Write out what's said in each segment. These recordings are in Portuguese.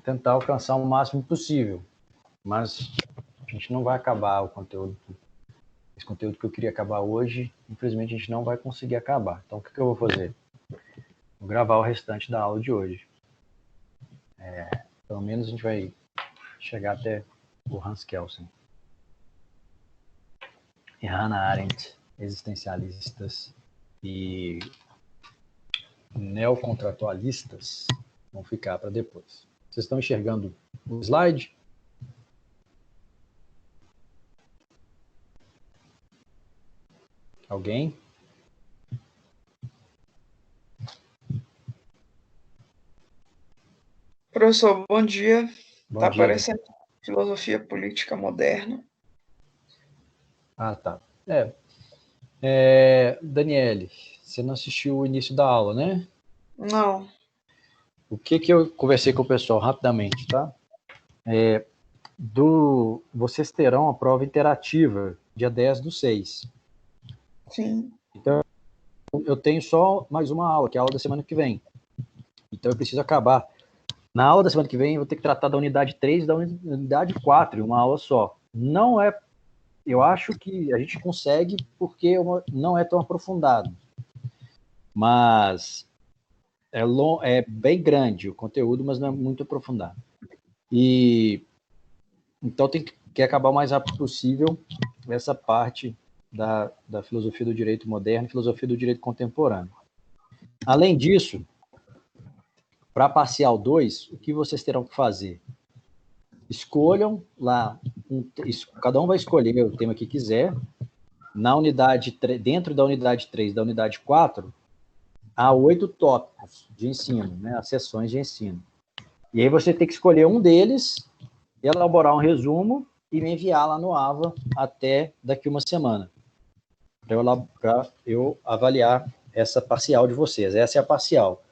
tentar alcançar o máximo possível, mas a gente não vai acabar o conteúdo. Esse conteúdo que eu queria acabar hoje, infelizmente a gente não vai conseguir acabar. Então o que eu vou fazer? Vou gravar o restante da aula de hoje. Pelo menos a gente vai chegar até o Hans Kelsen. E Hannah Arendt, existencialistas e neocontratualistas vão ficar para depois. Vocês estão enxergando o slide? Alguém? Professor, bom dia. Bom dia. Aparecendo filosofia política moderna. Ah, tá. Daniele, você não assistiu o início da aula, né? Não. O que eu conversei com o pessoal rapidamente, tá? Vocês terão a prova interativa dia 10/6. Sim. Então, eu tenho só mais uma aula, que é a aula da semana que vem. Então, eu preciso acabar. Na aula da semana que vem, eu vou ter que tratar da unidade 3 e da unidade 4, em uma aula só. Não é... Eu acho que a gente consegue, porque não é tão aprofundado. Mas é bem grande o conteúdo, mas não é muito aprofundado. Então, tem que acabar o mais rápido possível essa parte da filosofia do direito moderno e filosofia do direito contemporâneo. Além disso, para a parcial 2, o que vocês terão que fazer? Escolham lá, cada um vai escolher o tema que quiser. Dentro da unidade 3 e da unidade 4, há 8 tópicos de ensino, né, as sessões de ensino. E aí você tem que escolher um deles, elaborar um resumo e me enviar lá no AVA até daqui uma semana, para eu avaliar essa parcial de vocês. Essa é a parcial.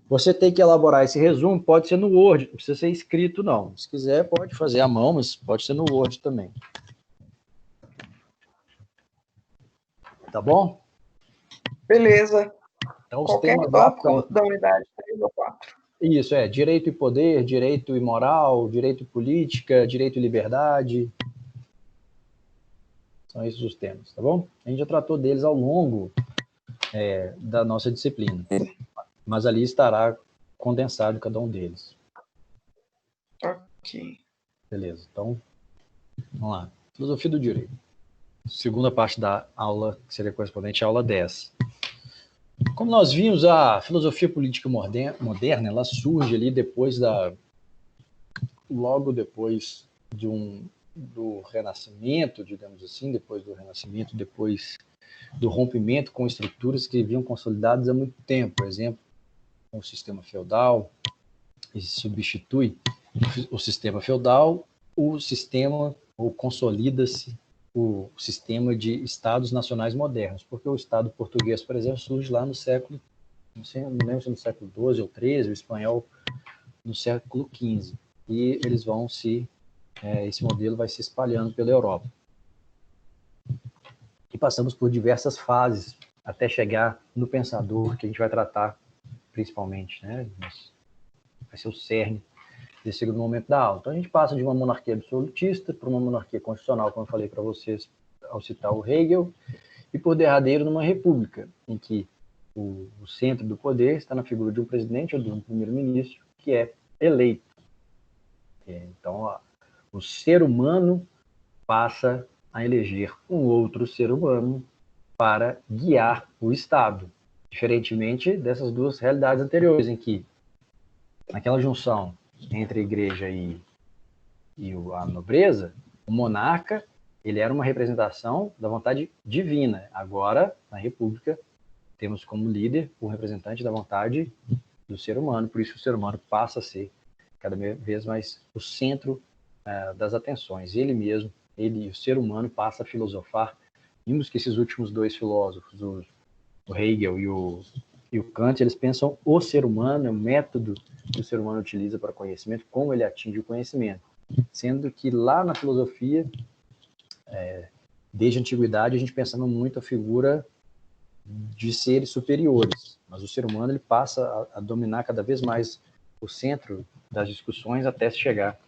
Você tem que elaborar esse resumo, pode ser no Word, não precisa ser escrito, não. Se quiser, pode fazer à mão, mas pode ser no Word também. Tá bom? Beleza. Então, os Qualquer temas lá tópico da unidade 3 ou 4. Isso, direito e poder, direito e moral, direito e política, direito e liberdade. São esses os temas, tá bom? A gente já tratou deles ao longo da nossa disciplina, mas ali estará condensado cada um deles. Ok. Beleza, então, vamos lá. Filosofia do direito. Segunda parte da aula, que seria correspondente à aula 10. Como nós vimos, a filosofia política moderna, ela surge ali logo depois do Renascimento, digamos assim, depois do Renascimento, depois do rompimento com estruturas que vinham consolidadas há muito tempo. Por exemplo, o sistema feudal, e substitui o sistema feudal, ou consolida-se o sistema de estados nacionais modernos, porque o Estado português, por exemplo, surge lá no século, não lembro se no século XII ou XIII, o espanhol no século XV, e eles vão esse modelo vai se espalhando pela Europa. E passamos por diversas fases até chegar no pensador, que a gente vai tratar principalmente, né? Vai ser o cerne desse segundo momento da aula. Então a gente passa de uma monarquia absolutista para uma monarquia constitucional, como eu falei para vocês ao citar o Hegel, e por derradeiro numa república, em que o centro do poder está na figura de um presidente ou de um primeiro-ministro que é eleito. Então o ser humano passa a eleger um outro ser humano para guiar o Estado, diferentemente dessas duas realidades anteriores, em que, naquela junção entre a igreja e a nobreza, o monarca ele era uma representação da vontade divina. Agora, na República, temos como líder o representante da vontade do ser humano, por isso o ser humano passa a ser cada vez mais o centro das atenções. Ele mesmo, ele, o ser humano, passa a filosofar. Vimos que esses últimos dois filósofos, o Hegel e o Kant, eles pensam o ser humano, o método que o ser humano utiliza para conhecimento, como ele atinge o conhecimento. Sendo que lá na filosofia, desde a antiguidade, a gente pensava muito a figura de seres superiores, mas o ser humano ele passa a dominar cada vez mais o centro das discussões até se chegar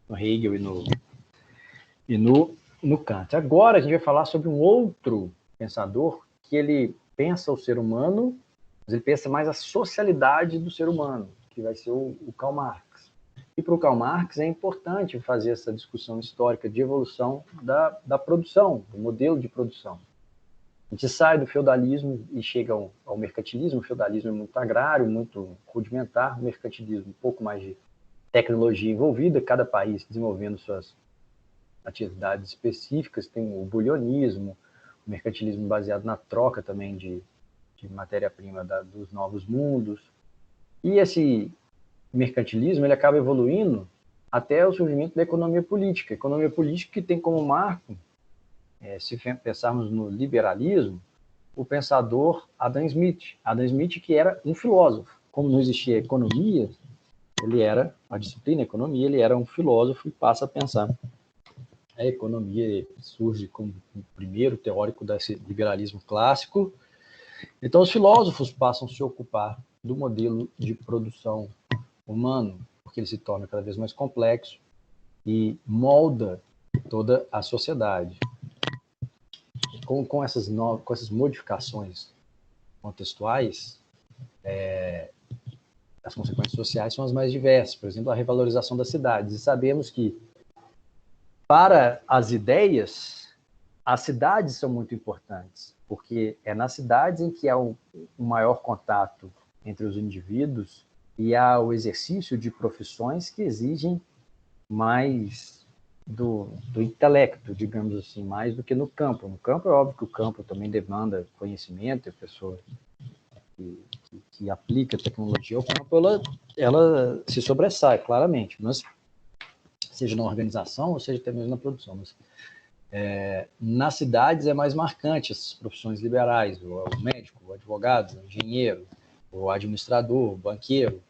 no Hegel e no Kant. Agora a gente vai falar sobre um outro pensador que ele pensa o ser humano, mas ele pensa mais a socialidade do ser humano, que vai ser o Karl Marx. E para o Karl Marx é importante fazer essa discussão histórica de evolução da produção, do modelo de produção. A gente sai do feudalismo e chega ao mercantilismo. O feudalismo é muito agrário, muito rudimentar, o mercantilismo um pouco mais de tecnologia envolvida, cada país desenvolvendo suas atividades específicas. Tem o bulionismo, o mercantilismo baseado na troca também de matéria-prima dos novos mundos. E esse mercantilismo ele acaba evoluindo até o surgimento da economia política. A economia política que tem como marco, se pensarmos no liberalismo, o pensador Adam Smith. Adam Smith, que era um filósofo. Como não existia economia, ele era, a disciplina economia, ele era um filósofo e passa a pensar. A economia surge como o primeiro teórico desse liberalismo clássico. Então, os filósofos passam a se ocupar do modelo de produção humano, porque ele se torna cada vez mais complexo e molda toda a sociedade. Com essas modificações contextuais, as consequências sociais são as mais diversas. Por exemplo, a revalorização das cidades. E sabemos que, para as ideias, as cidades são muito importantes, porque é nas cidades em que há um maior contato entre os indivíduos e há o exercício de profissões que exigem mais do intelecto, digamos assim, mais do que no campo. No campo é óbvio que o campo também demanda conhecimento, e a pessoa que aplica tecnologia ao campo, ela se sobressai, claramente, mas seja na organização ou seja até mesmo na produção. Mas, nas cidades é mais marcante essas profissões liberais, o médico, o advogado, o engenheiro, o administrador, o banqueiro.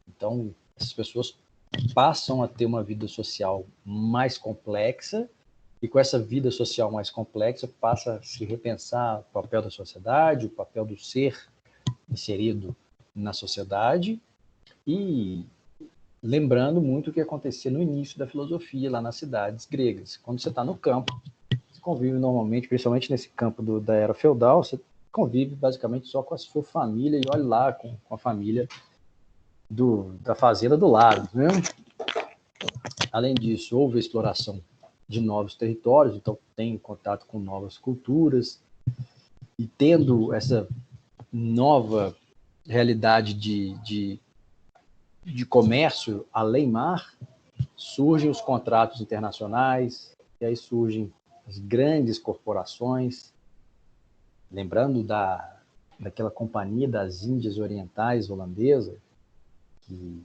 Então, essas pessoas passam a ter uma vida social mais complexa, e com essa vida social mais complexa passa a se repensar o papel da sociedade, o papel do ser inserido na sociedade, e lembrando muito o que acontecia no início da filosofia lá nas cidades gregas. Quando você está no campo, você convive normalmente, principalmente nesse campo da era feudal, você convive basicamente só com a sua família, e olha lá com a família da fazenda do lado, né? Além disso, houve a exploração de novos territórios, então tem contato com novas culturas, e tendo essa nova realidade de comércio além-mar, surgem os contratos internacionais, e aí surgem as grandes corporações. Lembrando daquela Companhia das Índias Orientais holandesa, que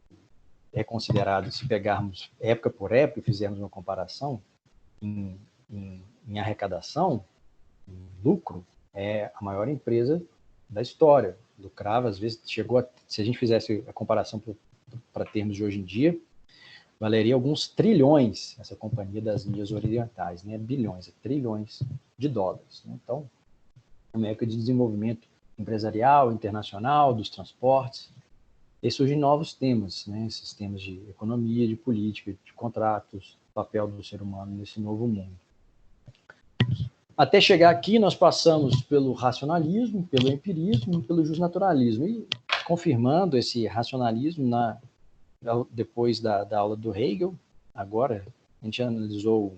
é considerado, se pegarmos época por época e fizermos uma comparação, em arrecadação, em lucro, é a maior empresa da história. Lucrava, às vezes, se a gente fizesse a comparação para termos de hoje em dia, valeria alguns trilhões essa Companhia das Índias Orientais, né? Bilhões, trilhões de dólares. Né? Então, é uma época de desenvolvimento empresarial, internacional, dos transportes. E surgem novos temas, né? Esses temas de economia, de política, de contratos, papel do ser humano nesse novo mundo. Até chegar aqui, nós passamos pelo racionalismo, pelo empirismo e pelo justnaturalismo. E confirmando esse racionalismo depois da aula do Hegel, agora a gente analisou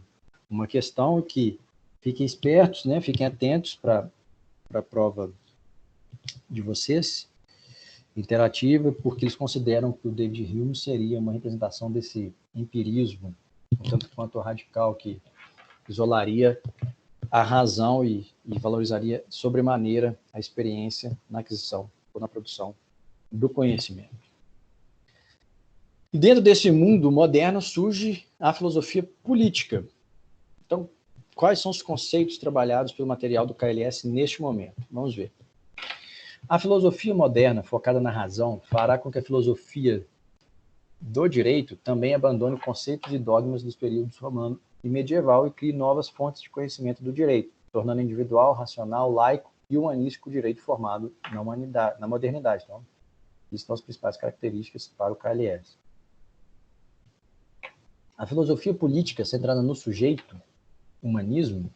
uma questão que fiquem espertos, né? Fiquem atentos para a prova de vocês, interativa, porque eles consideram que o David Hume seria uma representação desse empirismo, um tanto quanto radical, que isolaria a razão e valorizaria sobremaneira a experiência na aquisição ou na produção do conhecimento. E dentro desse mundo moderno surge a filosofia política. Então, quais são os conceitos trabalhados pelo material do KLS neste momento? Vamos ver. A filosofia moderna, focada na razão, fará com que a filosofia do direito também abandone conceitos e dogmas dos períodos romano e medieval e crie novas fontes de conhecimento do direito, tornando individual, racional, laico e humanístico o direito formado na modernidade. Então, Isso são as principais características para o KLS. A filosofia política centrada no sujeito, humanismo,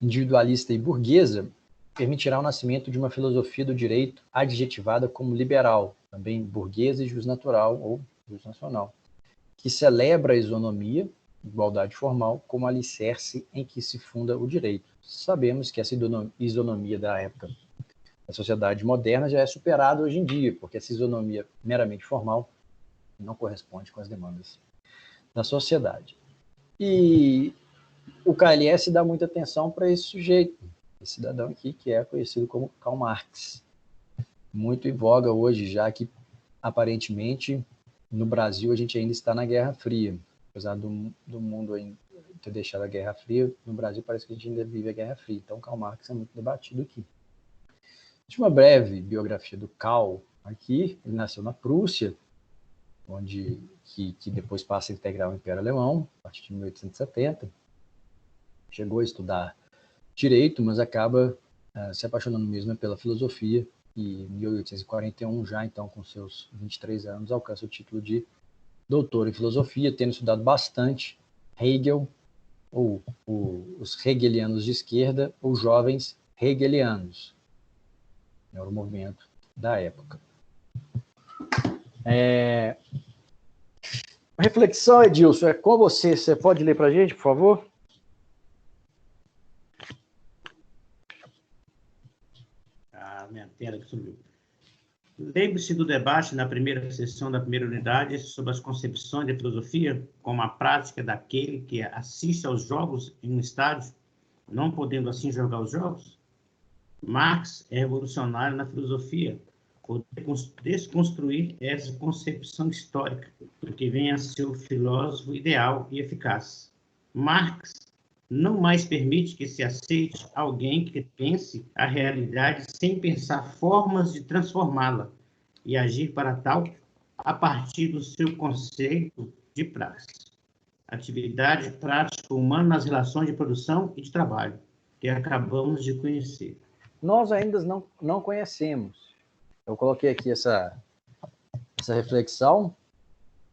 individualista e burguesa, permitirá o nascimento de uma filosofia do direito adjetivada como liberal, também burguesa e jusnatural ou justnacional, que celebra a isonomia, igualdade formal, como alicerce em que se funda o direito. Sabemos que essa isonomia da época da sociedade moderna já é superada hoje em dia, porque essa isonomia meramente formal não corresponde com as demandas da sociedade. E o KLS dá muita atenção para esse sujeito, esse cidadão aqui, que é conhecido como Karl Marx. Muito em voga hoje, já que, aparentemente, no Brasil a gente ainda está na Guerra Fria. Apesar do mundo ainda ter deixado a Guerra Fria, no Brasil parece que a gente ainda vive a Guerra Fria. Então, Karl Marx é muito debatido aqui. De uma breve biografia do Karl aqui, ele nasceu na Prússia, que depois passa a integrar o Império Alemão, a partir de 1870. Chegou a estudar direito, mas acaba se apaixonando mesmo pela filosofia, e em 1841, já então com seus 23 anos, alcança o título de doutor em filosofia, tendo estudado bastante Hegel, ou os hegelianos de esquerda, ou jovens hegelianos. Era o movimento da época. Reflexão, Edilson, é com você. Você pode ler para a gente, por favor? Minha tela que sumiu. Lembre-se do debate na primeira sessão da primeira unidade sobre as concepções de filosofia como a prática daquele que assiste aos jogos em um estádio, não podendo assim jogar os jogos? Marx é revolucionário na filosofia por desconstruir essa concepção histórica do que vem a ser o filósofo ideal e eficaz. Marx não mais permite que se aceite alguém que pense a realidade sem pensar formas de transformá-la e agir para tal a partir do seu conceito de praxe. Atividade prática humana nas relações de produção e de trabalho, que acabamos de conhecer. Nós ainda não conhecemos. Eu coloquei aqui essa reflexão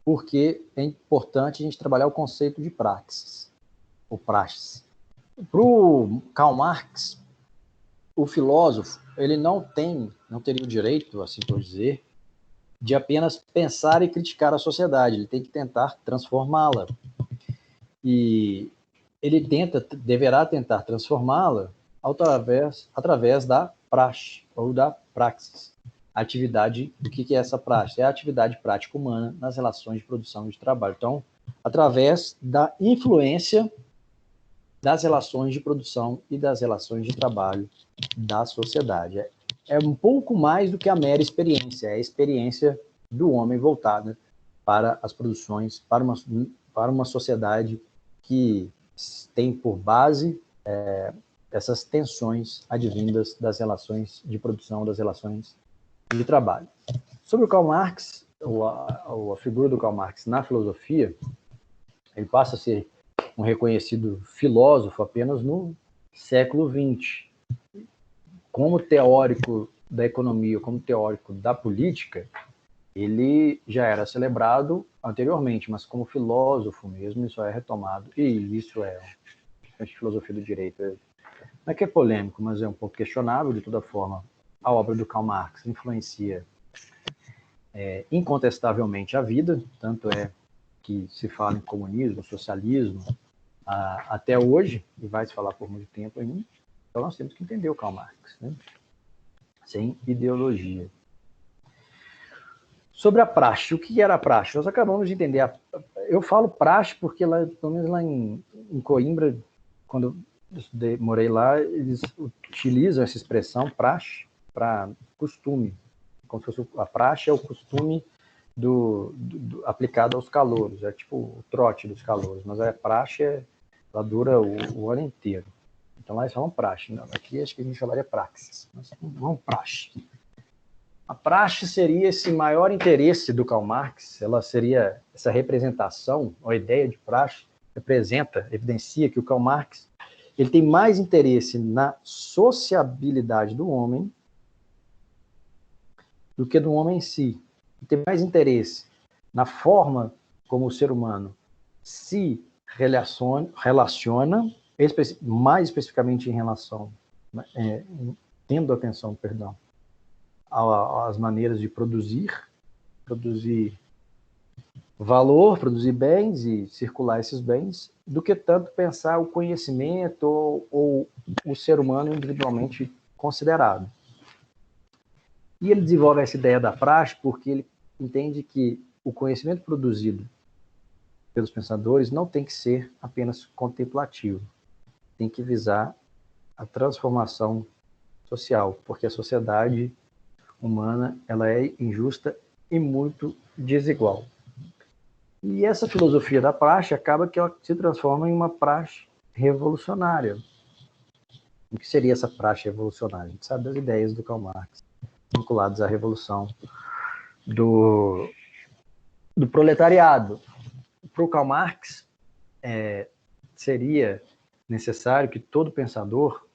porque é importante a gente trabalhar o conceito de praxis, ou praxis. Para o Karl Marx, o filósofo, ele não teria o direito, assim por dizer, de apenas pensar e criticar a sociedade, ele tem que tentar transformá-la. E ele deverá tentar transformá-la através da praxe, ou da praxis. Atividade, o que é essa praxe? É a atividade prática humana nas relações de produção e de trabalho. Então, através da influência das relações de produção e das relações de trabalho da sociedade. É um pouco mais do que a mera experiência, é a experiência do homem voltada para as produções, para uma sociedade que tem por base essas tensões advindas das relações de produção, das relações de trabalho. Sobre o Karl Marx, a figura do Karl Marx na filosofia, ele passa a ser um reconhecido filósofo apenas no século XX. Como teórico da economia, como teórico da política, ele já era celebrado anteriormente, mas como filósofo mesmo, isso é retomado, e isso é a filosofia do direito. Não é que é polêmico, mas é um pouco questionável. De toda forma, a obra do Karl Marx influencia incontestavelmente a vida, tanto é que se fala em comunismo, socialismo, até hoje, e vai se falar por muito tempo ainda. Então nós temos que entender o Karl Marx, né? Sem ideologia. Sobre a praxe, o que era a praxe? Nós acabamos de entender. Eu falo praxe porque, pelo menos lá em Coimbra, quando eu morei lá, eles utilizam essa expressão praxe para costume. Como se fosse a praxe é o costume aplicado aos calouros, é tipo o trote dos calouros, mas a praxe ela dura o ano inteiro. Então lá eles falam praxe, não, aqui acho que a gente falaria praxis, mas não praxe. A praxe seria esse maior interesse do Karl Marx, ela seria essa representação, a ideia de praxe evidencia que o Karl Marx ele tem mais interesse na sociabilidade do homem do que do homem em si. Tem mais interesse na forma como o ser humano se relaciona, mais especificamente em relação, tendo atenção, perdão, às maneiras de produzir valor, produzir bens e circular esses bens, do que tanto pensar o conhecimento ou o ser humano individualmente considerado. E ele desenvolve essa ideia da praxe porque ele entende que o conhecimento produzido pelos pensadores não tem que ser apenas contemplativo, tem que visar a transformação social, porque a sociedade humana ela é injusta e muito desigual. E essa filosofia da praxe acaba que ela se transforma em uma praxe revolucionária. O que seria essa praxe revolucionária? A gente sabe das ideias do Karl Marx, vinculadas à revolução do proletariado. Para o Karl Marx, seria necessário que todo pensador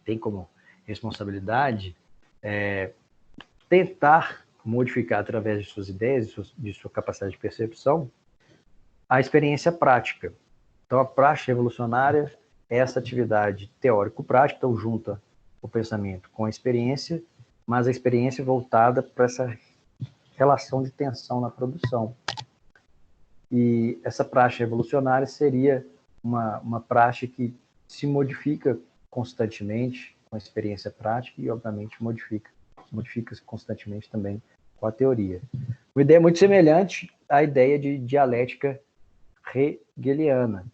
tem como responsabilidade tentar modificar através de suas ideias, de sua capacidade de percepção, a experiência prática. Então, a praxe revolucionária é essa atividade teórico-prática, então junta o pensamento com a experiência, mas a experiência voltada para essa relação de tensão na produção. E essa praxe revolucionária seria uma praxe que se modifica constantemente com a experiência prática e, obviamente, modifica-se constantemente também com a teoria. Uma ideia muito semelhante à ideia de dialética hegeliana,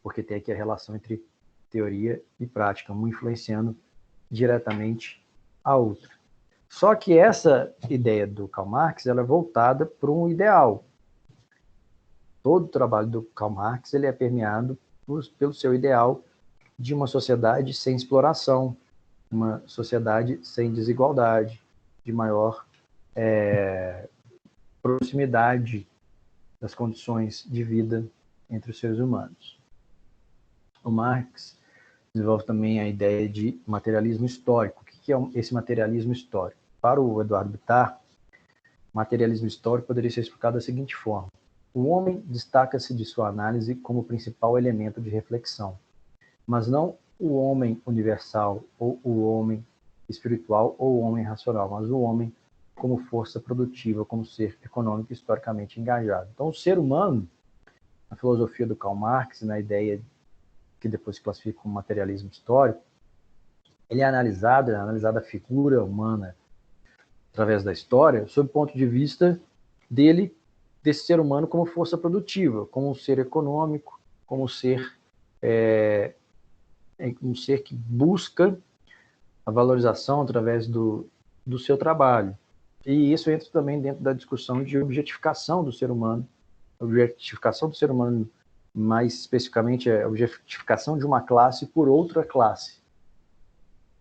porque tem aqui a relação entre teoria e prática, um influenciando diretamente a outra. Só que essa ideia do Karl Marx ela é voltada para um ideal. Todo o trabalho do Karl Marx ele é permeado pelo seu ideal de uma sociedade sem exploração, uma sociedade sem desigualdade, de maior proximidade das condições de vida entre os seres humanos. O Marx desenvolve também a ideia de materialismo histórico. O que é esse materialismo histórico? Para o Eduardo Bittar, materialismo histórico poderia ser explicado da seguinte forma: o homem destaca-se de sua análise como principal elemento de reflexão, mas não o homem universal, ou o homem espiritual, ou o homem racional, mas o homem como força produtiva, como ser econômico historicamente engajado. Então, o ser humano, na filosofia do Karl Marx, na ideia que depois se classifica como materialismo histórico, ele é analisado a figura humana através da história, sob o ponto de vista desse ser humano como força produtiva, como um ser econômico, como um ser que busca a valorização através do seu trabalho. E isso entra também dentro da discussão de objetificação do ser humano. A objetificação do ser humano, mais especificamente, é a objetificação de uma classe por outra classe.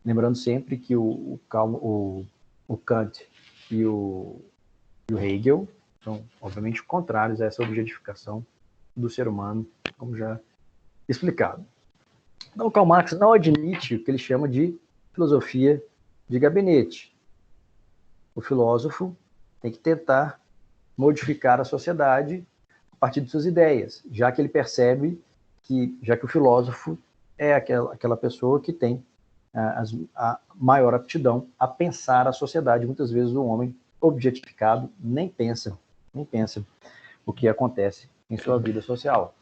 Lembrando sempre que o Kant e o Hegel são, obviamente, contrários a essa objetificação do ser humano, como já explicado. Então, o Karl Marx não admite o que ele chama de filosofia de gabinete. O filósofo tem que tentar modificar a sociedade a partir de suas ideias, já que ele percebe já que o filósofo é aquela pessoa que tem a maior aptidão a pensar a sociedade. Muitas vezes o homem objetificado nem pensa o que acontece em sua vida social.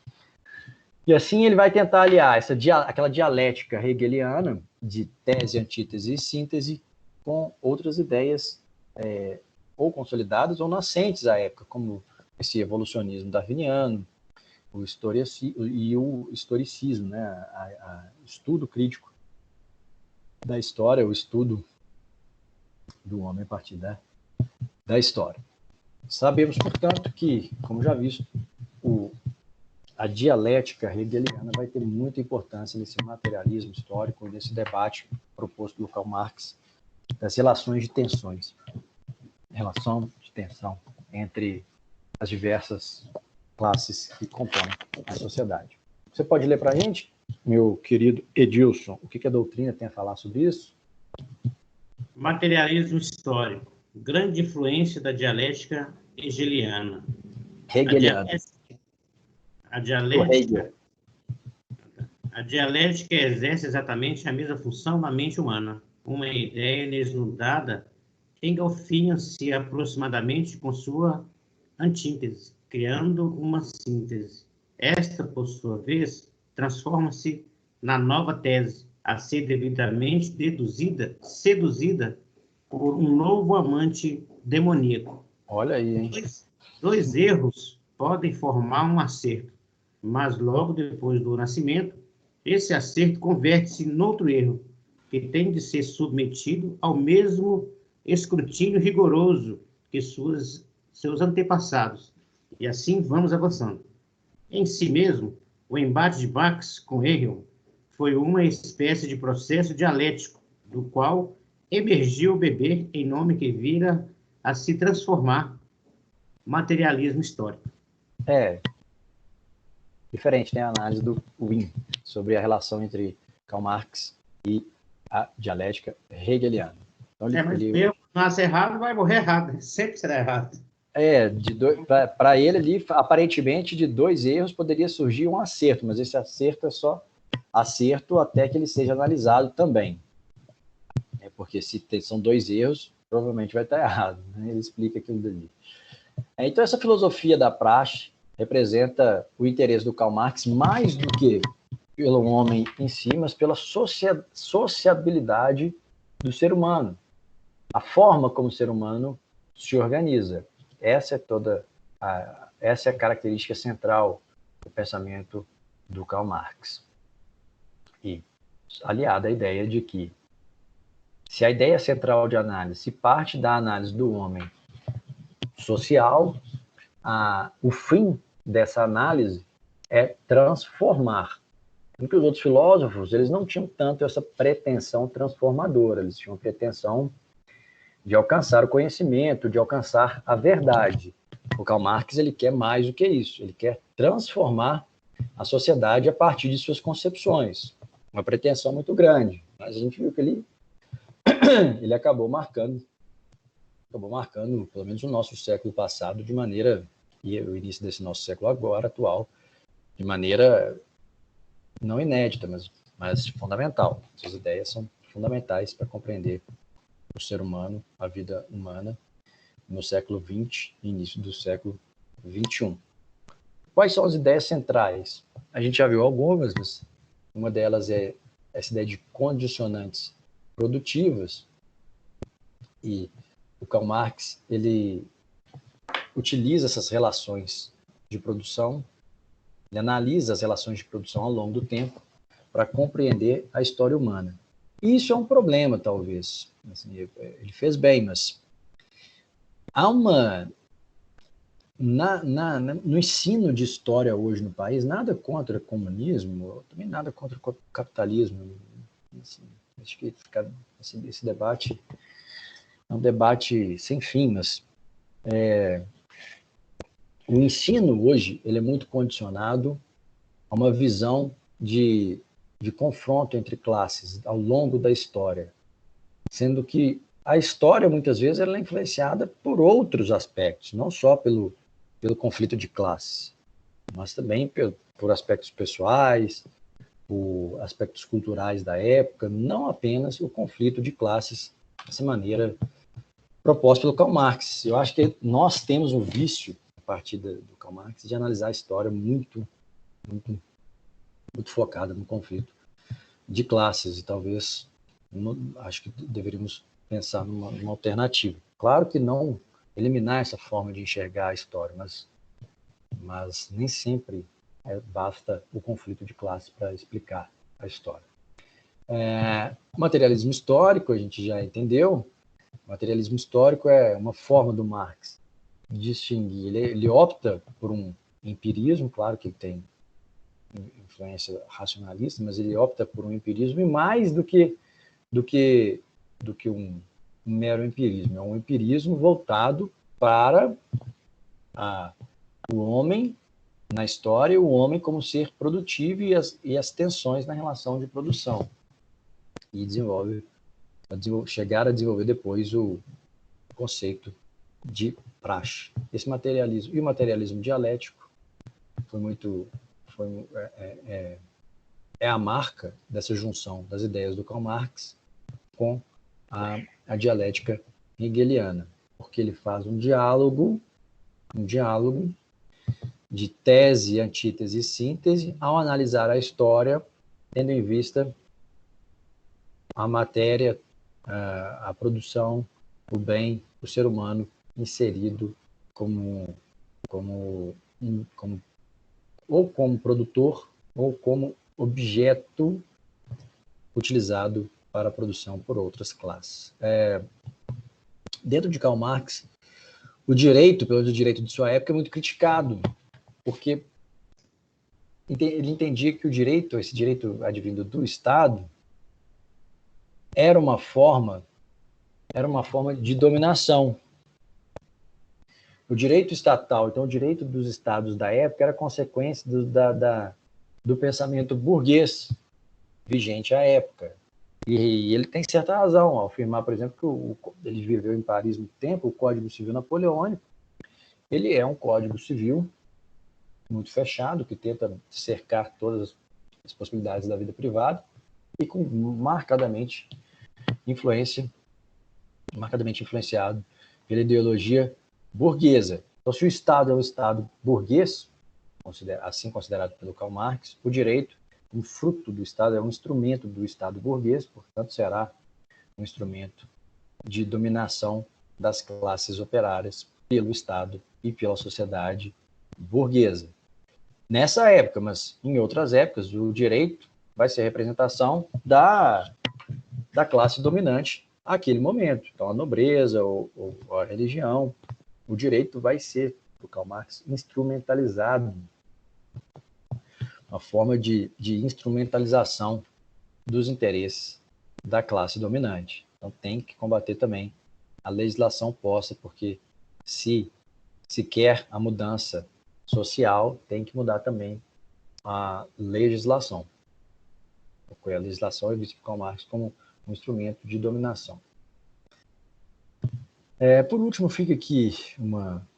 E assim ele vai tentar aliar aquela dialética hegeliana de tese, antítese e síntese com outras ideias ou consolidadas ou nascentes à época, como esse evolucionismo darwiniano, o historicismo, né? O estudo crítico da história, o estudo do homem a partir da história. Sabemos, portanto, que, como já visto, a dialética hegeliana vai ter muita importância nesse materialismo histórico, nesse debate proposto pelo Karl Marx das relações de tensões. Relação de tensão entre as diversas classes que compõem a sociedade. Você pode ler para a gente, meu querido Edilson, o que a doutrina tem a falar sobre isso? Materialismo histórico. Grande influência da dialética hegeliana. Hegeliano. A Do dialética, Hegel. a dialética exerce exatamente a mesma função na mente humana. Uma ideia desnudada engalfinha-se aproximadamente com sua antítese, criando uma síntese. Esta, por sua vez, transforma-se na nova tese, a ser devidamente seduzida por um novo amante demoníaco. Olha aí, hein? Dois erros podem formar um acerto, mas logo depois do nascimento, esse acerto converte-se em outro erro, que tem de ser submetido ao mesmo escrutínio rigoroso que seus antepassados. E assim vamos avançando. Em si mesmo, o embate de Marx com Hegel foi uma espécie de processo dialético, do qual emergiu o bebê em nome que vira a se transformar, materialismo histórico. Diferente, tem a análise do Wien sobre a relação entre Karl Marx e a dialética hegeliana. Então, Mas Deus nasce errado, vai morrer errado. Sempre será errado. Para ele ali, aparentemente, de dois erros poderia surgir um acerto, mas esse acerto é só acerto até que ele seja analisado também. Porque se são dois erros, provavelmente vai estar errado. Né? Ele explica aquilo dali. Então, essa filosofia da praxe representa o interesse do Karl Marx mais do que pelo homem em si, mas pela sociabilidade do ser humano. A forma como o ser humano se organiza. Essa é a característica central do pensamento do Karl Marx. E aliada à ideia de que, se a ideia central de análise se parte da análise do homem social, o fim dessa análise é transformar. Porque os outros filósofos, eles não tinham tanto essa pretensão transformadora, eles tinham a pretensão de alcançar o conhecimento, de alcançar a verdade. O Karl Marx, ele quer mais do que isso, ele quer transformar a sociedade a partir de suas concepções. Uma pretensão muito grande, mas a gente viu que ele acabou marcando, pelo menos o nosso século passado, de maneira, e o início desse nosso século agora, atual, de maneira não inédita, mas fundamental. Essas ideias são fundamentais para compreender o ser humano, a vida humana, no século XX e início do século XXI. Quais são as ideias centrais? A gente já viu algumas, mas uma delas é essa ideia de condicionantes produtivas, e o Karl Marx, ele utiliza essas relações de produção, ele analisa as relações de produção ao longo do tempo para compreender a história humana. E isso é um problema, talvez. Assim, ele fez bem, mas há no ensino de história hoje no país, nada contra o comunismo, também nada contra o capitalismo. Assim, acho que esse debate é um debate sem fim, mas o ensino hoje ele é muito condicionado a uma visão de confronto entre classes ao longo da história, sendo que a história, muitas vezes, ela é influenciada por outros aspectos, não só pelo conflito de classes, mas também por aspectos pessoais, por aspectos culturais da época, não apenas o conflito de classes dessa maneira proposta pelo Karl Marx. Eu acho que nós temos um vício, a partir do Karl Marx, de analisar a história muito focada no conflito de classes, e talvez acho que deveríamos pensar numa alternativa. Claro que não eliminar essa forma de enxergar a história, mas nem sempre basta o conflito de classe para explicar a história. O materialismo histórico, a gente já entendeu. O materialismo histórico é uma forma do Marx de distinguir. Ele opta por um empirismo, claro que tem influência racionalista, mas ele opta por um empirismo, e mais do que um mero empirismo. É um empirismo voltado para o homem na história, o homem como ser produtivo e as tensões na relação de produção. E desenvolve chegar a desenvolver depois o conceito de praxe. Esse materialismo e o materialismo dialético é a marca dessa junção das ideias do Karl Marx com a dialética hegeliana, porque ele faz um diálogo de tese, antítese e síntese ao analisar a história, tendo em vista a matéria, a produção, o bem, o ser humano inserido ou como produtor ou como objeto utilizado para a produção por outras classes. Dentro de Karl Marx, o direito, pelo menos o direito de sua época, é muito criticado, porque ele entendia que o direito, esse direito advindo do Estado, era uma forma de dominação. O direito estatal, então o direito dos estados da época, era consequência do pensamento burguês vigente à época. E ele tem certa razão ao afirmar, por exemplo, que ele viveu em Paris muito tempo, o Código Civil Napoleônico, ele é um código civil muito fechado, que tenta cercar todas as possibilidades da vida privada e com marcadamente influenciado pela ideologia burguesa. Então, se o Estado é um Estado burguês, assim considerado pelo Karl Marx, o direito, um fruto do Estado, é um instrumento do Estado burguês, portanto, será um instrumento de dominação das classes operárias pelo Estado e pela sociedade burguesa. Nessa época, mas em outras épocas, o direito vai ser a representação da classe dominante àquele momento. Então, a nobreza ou a religião, o direito vai ser, para o Karl Marx, instrumentalizado, uma forma de instrumentalização dos interesses da classe dominante. Então, tem que combater também a legislação posta, porque se quer a mudança social, tem que mudar também a legislação. Porque a legislação é vista por Karl Marx como um instrumento de dominação. Por último, fica aqui uma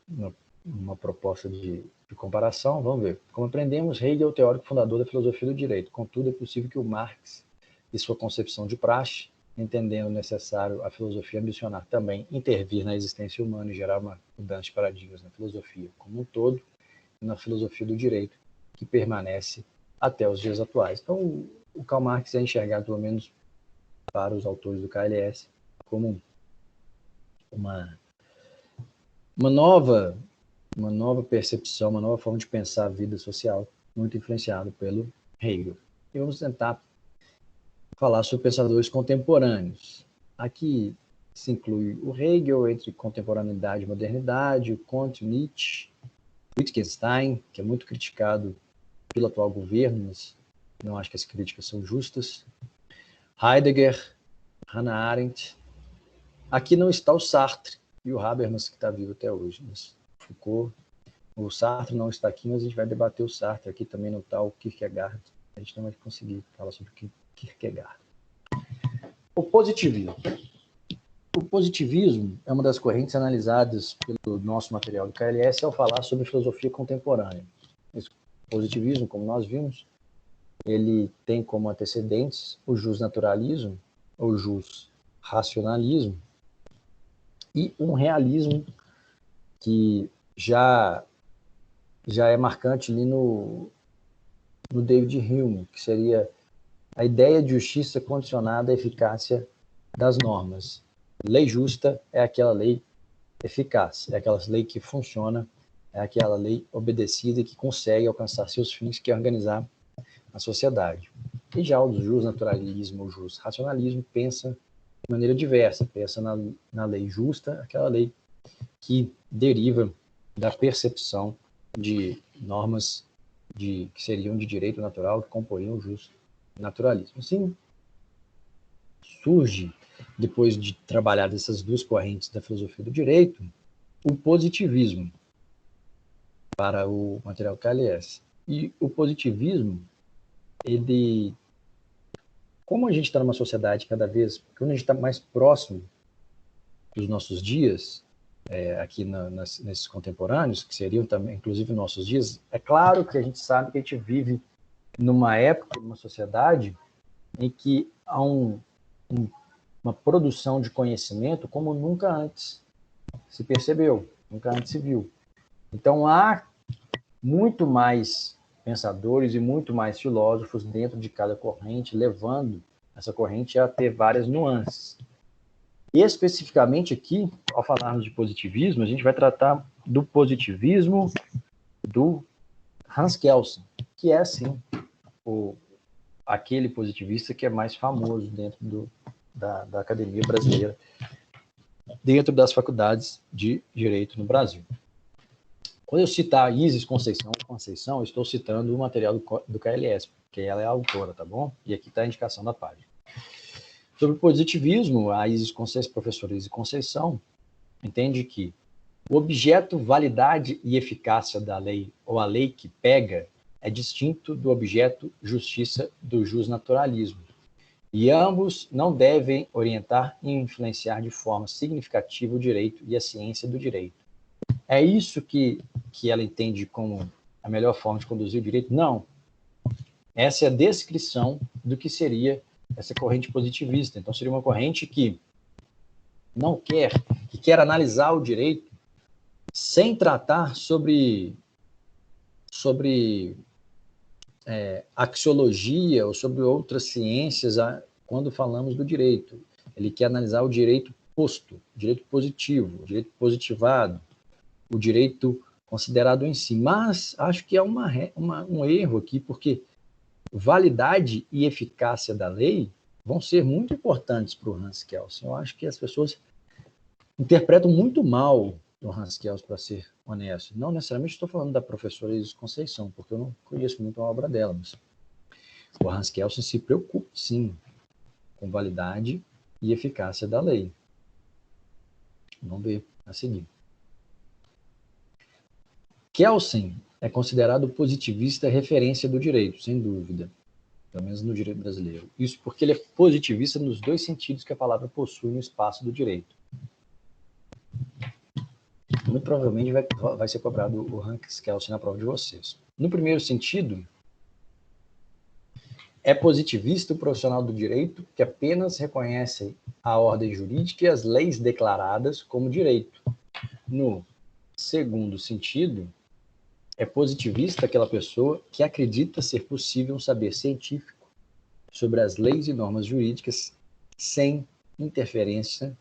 proposta de comparação. Vamos ver. Como aprendemos, Hegel é o teórico fundador da filosofia do direito. Contudo, é possível que o Marx e sua concepção de praxe, entendendo necessário a filosofia ambicionar também intervir na existência humana e gerar uma mudança de paradigmas na filosofia como um todo e na filosofia do direito, que permanece até os dias atuais. Então, o Karl Marx é enxergado, pelo menos para os autores do KLS, como uma nova percepção, uma nova forma de pensar a vida social, muito influenciado pelo Hegel. E vamos tentar falar sobre pensadores contemporâneos. Aqui se inclui o Hegel, entre contemporaneidade e modernidade, o Comte, Nietzsche, Wittgenstein, que é muito criticado pelo atual governo, mas não acho que as críticas são justas, Heidegger, Hannah Arendt. Aqui não está o Sartre e o Habermas, que está vivo até hoje, mas Foucault, o Sartre não está aqui, mas a gente vai debater o Sartre. Aqui também não está o Kierkegaard. A gente não vai conseguir falar sobre o Kierkegaard. O positivismo. O positivismo é uma das correntes analisadas pelo nosso material do KLS ao falar sobre filosofia contemporânea. Esse positivismo, como nós vimos, ele tem como antecedentes o justnaturalismo, ou just-racionalismo, e um realismo que já é marcante ali no David Hume, que seria a ideia de justiça condicionada à eficácia das normas. Lei justa é aquela lei eficaz, é aquela lei que funciona, é aquela lei obedecida e que consegue alcançar seus fins, que é organizar a sociedade. E já o justnaturalismo, o just-racionalismo, pensa de maneira diversa, pensa na lei justa, aquela lei que deriva da percepção de normas que seriam de direito natural, que comporiam o justnaturalismo. Assim, surge, depois de trabalhar essas duas correntes da filosofia do direito, o positivismo para o material KLS. E o positivismo, ele como a gente está numa sociedade cada vez, quando a gente está mais próximo dos nossos dias, aqui nesses contemporâneos, que seriam também, inclusive, nossos dias, é claro que a gente sabe que a gente vive numa época, numa sociedade, em que há uma produção de conhecimento como nunca antes se percebeu, nunca antes se viu. Então, há muito mais pensadores e muito mais filósofos dentro de cada corrente, levando essa corrente a ter várias nuances. E especificamente aqui, ao falarmos de positivismo, a gente vai tratar do positivismo do Hans Kelsen, que é, sim, aquele positivista que é mais famoso dentro da academia brasileira, dentro das faculdades de Direito no Brasil. Quando eu citar Isis Conceição, eu estou citando o material do KLS, porque ela é a autora, tá bom? E aqui está a indicação da página. Sobre o positivismo, a professora Isis Conceição entende que o objeto validade e eficácia da lei, ou a lei que pega, é distinto do objeto justiça do justnaturalismo. E ambos não devem orientar e influenciar de forma significativa o direito e a ciência do direito. É isso que ela entende como a melhor forma de conduzir o direito? Não. Essa é a descrição do que seria essa corrente positivista. Então, seria uma corrente que quer analisar o direito sem tratar sobre axiologia ou sobre outras ciências quando falamos do direito. Ele quer analisar o direito posto, o direito positivo, o direito positivado, o direito considerado em si. Mas acho que é um erro aqui, porque validade e eficácia da lei vão ser muito importantes para o Hans Kelsen. Eu acho que as pessoas interpretam muito mal o Hans Kelsen, para ser honesto. Não necessariamente estou falando da professora Isis Conceição, porque eu não conheço muito a obra dela, mas o Hans Kelsen se preocupa, sim, com validade e eficácia da lei. Vamos ver a seguir. Kelsen é considerado positivista referência do direito, sem dúvida, pelo menos no direito brasileiro. Isso porque ele é positivista nos dois sentidos que a palavra possui no espaço do direito. Muito provavelmente vai ser cobrado o Hans Kelsen na prova de vocês. No primeiro sentido, é positivista o profissional do direito que apenas reconhece a ordem jurídica e as leis declaradas como direito. No segundo sentido, é positivista aquela pessoa que acredita ser possível um saber científico sobre as leis e normas jurídicas sem interferência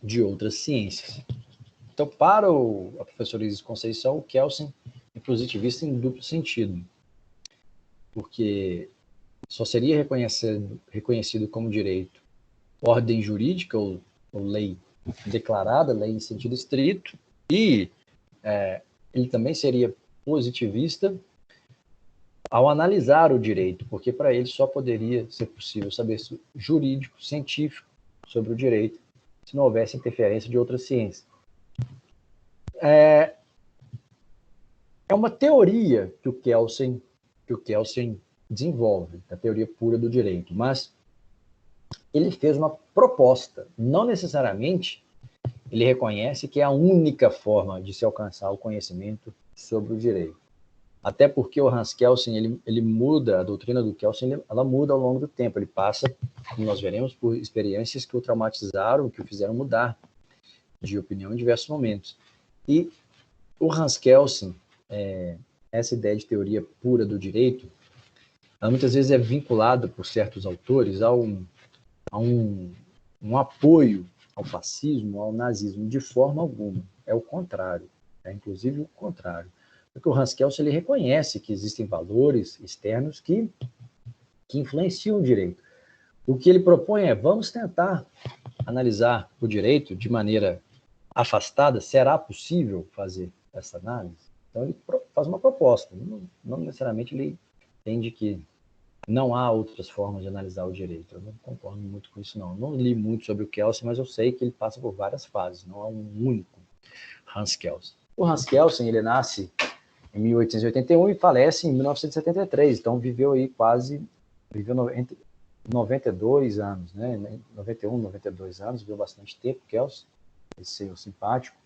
de outras ciências. Então, para a professora Isis Conceição, o Kelsen é positivista em duplo sentido, porque só seria reconhecido como direito ordem jurídica ou lei declarada, lei em sentido estrito, e ele também seria positivista ao analisar o direito, porque para ele só poderia ser possível saber jurídico, científico sobre o direito, se não houvesse interferência de outras ciências. É uma teoria que o Kelsen desenvolve, a teoria pura do direito, mas ele fez uma proposta. Não necessariamente ele reconhece que é a única forma de se alcançar o conhecimento sobre o direito. Até porque o Hans Kelsen, ele muda, a doutrina do Kelsen, ela muda ao longo do tempo. Ele passa, como nós veremos, por experiências que o traumatizaram, que o fizeram mudar de opinião em diversos momentos. E o Hans Kelsen, essa ideia de teoria pura do direito, ela muitas vezes é vinculada por certos autores a um apoio ao fascismo, ao nazismo, de forma alguma. É o contrário. É inclusive o contrário. Porque o Hans Kelsen, ele reconhece que existem valores externos que influenciam o direito. O que ele propõe é, vamos tentar analisar o direito de maneira afastada. Será possível fazer essa análise? Então, ele faz uma proposta. Não necessariamente ele entende que não há outras formas de analisar o direito. Eu não concordo muito com isso, não. Não li muito sobre o Kelsen, mas eu sei que ele passa por várias fases. Não há um único Hans Kelsen. O Hans Kelsen, ele nasce em 1881 e falece em 1973. Então, viveu 92 anos, né? 91, 92 anos, viveu bastante tempo, Kelsen, esse senhor simpático.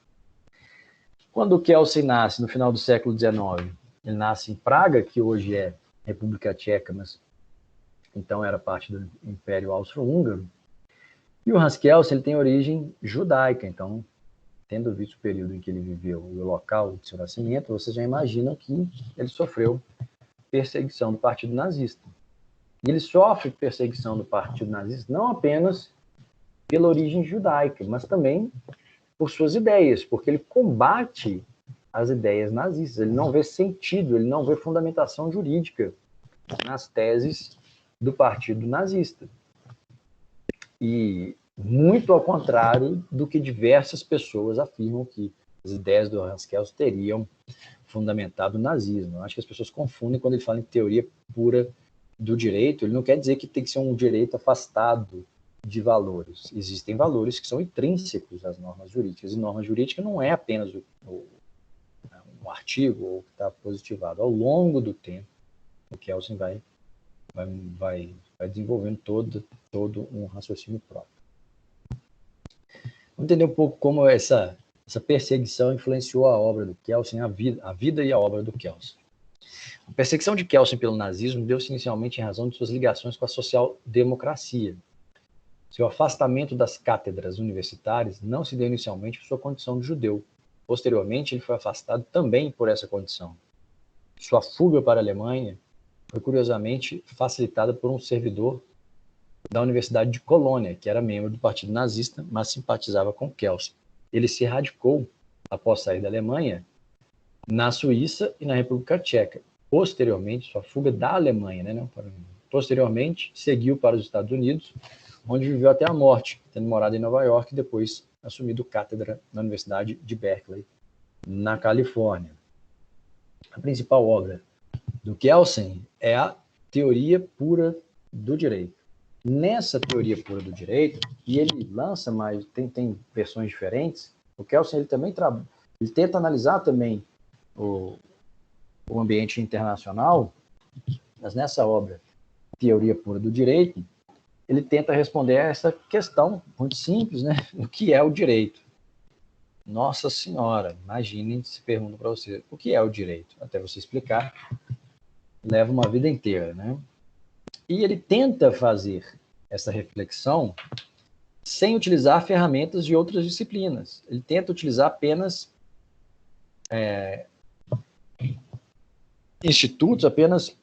Quando o Kelsen nasce, no final do século XIX, ele nasce em Praga, que hoje é República Tcheca, mas então era parte do Império Austro-Húngaro. E o Hans Kelsen, ele tem origem judaica, então, tendo visto o período em que ele viveu e o local de seu nascimento, vocês já imaginam que ele sofreu perseguição do Partido Nazista. E ele sofre perseguição do Partido Nazista não apenas pela origem judaica, mas também por suas ideias, porque ele combate as ideias nazistas, ele não vê sentido, ele não vê fundamentação jurídica nas teses do Partido Nazista. E muito ao contrário do que diversas pessoas afirmam que as ideias do Hans Kelsen teriam fundamentado o nazismo. Eu acho que as pessoas confundem quando ele fala em teoria pura do direito, ele não quer dizer que tem que ser um direito afastado de valores. Existem valores que são intrínsecos às normas jurídicas, e norma jurídica não é apenas um artigo ou que está positivado. Ao longo do tempo, o Kelsen vai desenvolvendo todo um raciocínio próprio. Vamos entender um pouco como essa perseguição influenciou a obra do Kelsen, a vida e a obra do Kelsen. A perseguição de Kelsen pelo nazismo deu-se inicialmente em razão de suas ligações com a social-democracia. Seu afastamento das cátedras universitárias não se deu inicialmente por sua condição de judeu. Posteriormente, ele foi afastado também por essa condição. Sua fuga para a Alemanha foi, curiosamente, facilitada por um servidor da Universidade de Colônia, que era membro do Partido Nazista, mas simpatizava com Kelsen. Ele se radicou, após sair da Alemanha, na Suíça e na República Tcheca. Posteriormente, sua fuga da Alemanha, posteriormente, seguiu para os Estados Unidos, onde viveu até a morte, tendo morado em Nova York e depois assumido cátedra na Universidade de Berkeley, na Califórnia. A principal obra do Kelsen é a Teoria Pura do Direito. Nessa Teoria Pura do Direito, e ele lança, mas tem versões diferentes, o Kelsen ele também ele tenta analisar também o ambiente internacional, mas nessa obra, Teoria Pura do Direito, ele tenta responder a essa questão muito simples, né? O que é o direito? Nossa Senhora, imaginem se perguntam para você, o que é o direito? Até você explicar, leva uma vida inteira, né? E ele tenta fazer essa reflexão sem utilizar ferramentas de outras disciplinas. Ele tenta utilizar apenas institutos, apenas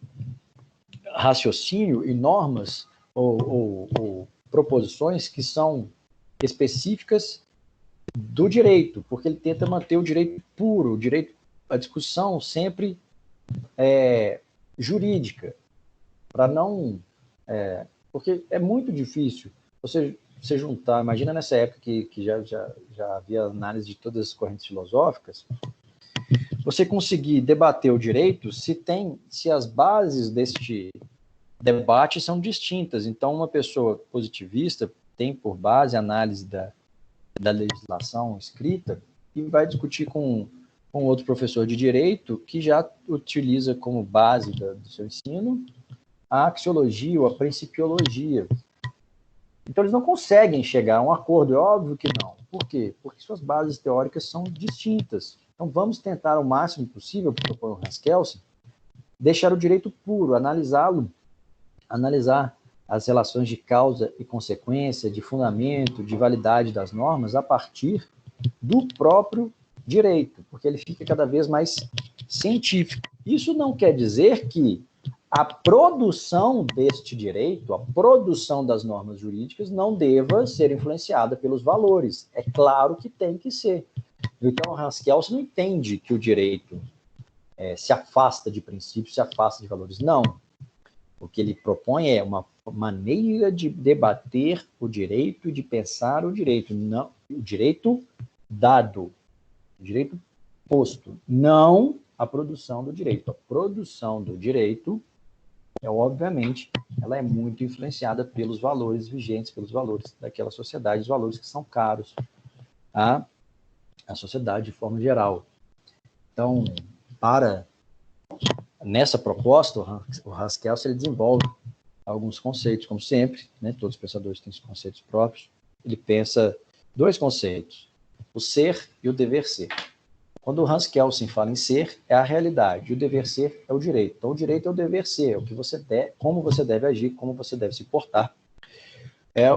raciocínio e normas ou proposições que são específicas do direito, porque ele tenta manter o direito puro, a discussão sempre jurídica, para não... porque é muito difícil você juntar, imagina nessa época que já havia análise de todas as correntes filosóficas, você conseguir debater o direito se as bases deste debate são distintas. Então, uma pessoa positivista tem por base a análise da legislação escrita e vai discutir com outro professor de direito que já utiliza como base do seu ensino a axiologia ou a principiologia. Então, eles não conseguem chegar a um acordo, é óbvio que não. Por quê? Porque suas bases teóricas são distintas. Então, vamos tentar o máximo possível, propõe o Hans Kelsen, deixar o direito puro, analisar as relações de causa e consequência, de fundamento, de validade das normas a partir do próprio direito, porque ele fica cada vez mais científico. Isso não quer dizer que a produção deste direito, a produção das normas jurídicas, não deva ser influenciada pelos valores. É claro que tem que ser. Então, Hans Kelsen não entende que o direito se afasta de princípios, se afasta de valores. Não. O que ele propõe é uma maneira de debater o direito e de pensar o direito. Não, o direito dado, o direito posto, não a produção do direito. A produção do direito, obviamente, ela é muito influenciada pelos valores vigentes, pelos valores daquela sociedade, os valores que são caros à sociedade de forma geral. Então, para nessa proposta, o Hans-Kelsen ele desenvolve alguns conceitos, como sempre, né? Todos os pensadores têm seus conceitos próprios. Ele pensa dois conceitos, o ser e o dever ser. Quando o Hans-Kelsen fala em ser, é a realidade, e o dever ser é o direito. Então, o direito é o dever ser, é o que você deve, como você deve agir, como você deve se portar. É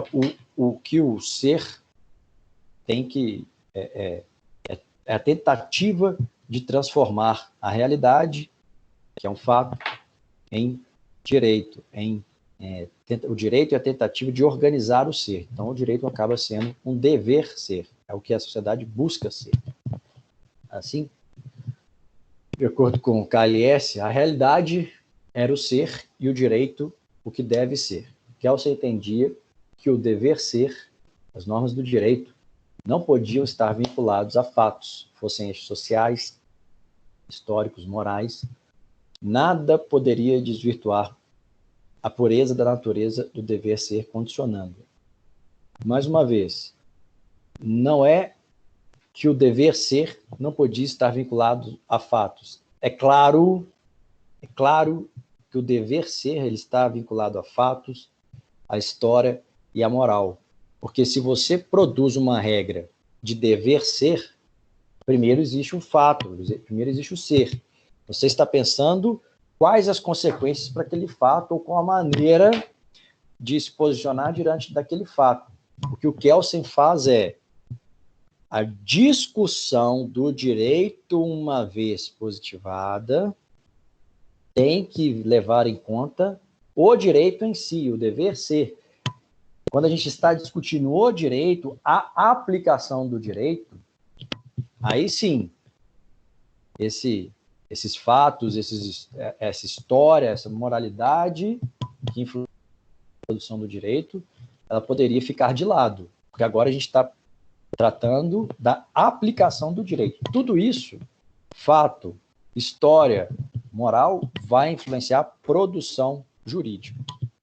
o que o ser tem que... É a tentativa de transformar a realidade, que é um fato, em direito, o direito é a tentativa de organizar o ser. Então, o direito acaba sendo um dever ser, é o que a sociedade busca ser. Assim, de acordo com o KLS, a realidade era o ser e o direito o que deve ser. Kelsen entendia que o dever ser, as normas do direito, não podiam estar vinculados a fatos, fossem estes sociais, históricos, morais. Nada poderia desvirtuar a pureza da natureza do dever ser, condicionando. Mais uma vez, não é que o dever ser não podia estar vinculado a fatos. É claro que o dever ser ele está vinculado a fatos, à história e à moral. Porque se você produz uma regra de dever ser, primeiro existe um fato, primeiro existe o ser. Você está pensando quais as consequências para aquele fato ou qual a maneira de se posicionar diante daquele fato. O que o Kelsen faz é a discussão do direito, uma vez positivada, tem que levar em conta o direito em si, o dever ser. Quando a gente está discutindo o direito, a aplicação do direito, aí sim, esses fatos, essa história, essa moralidade que influencia na produção do direito, ela poderia ficar de lado, porque agora a gente está tratando da aplicação do direito. Tudo isso, fato, história, moral, vai influenciar a produção jurídica.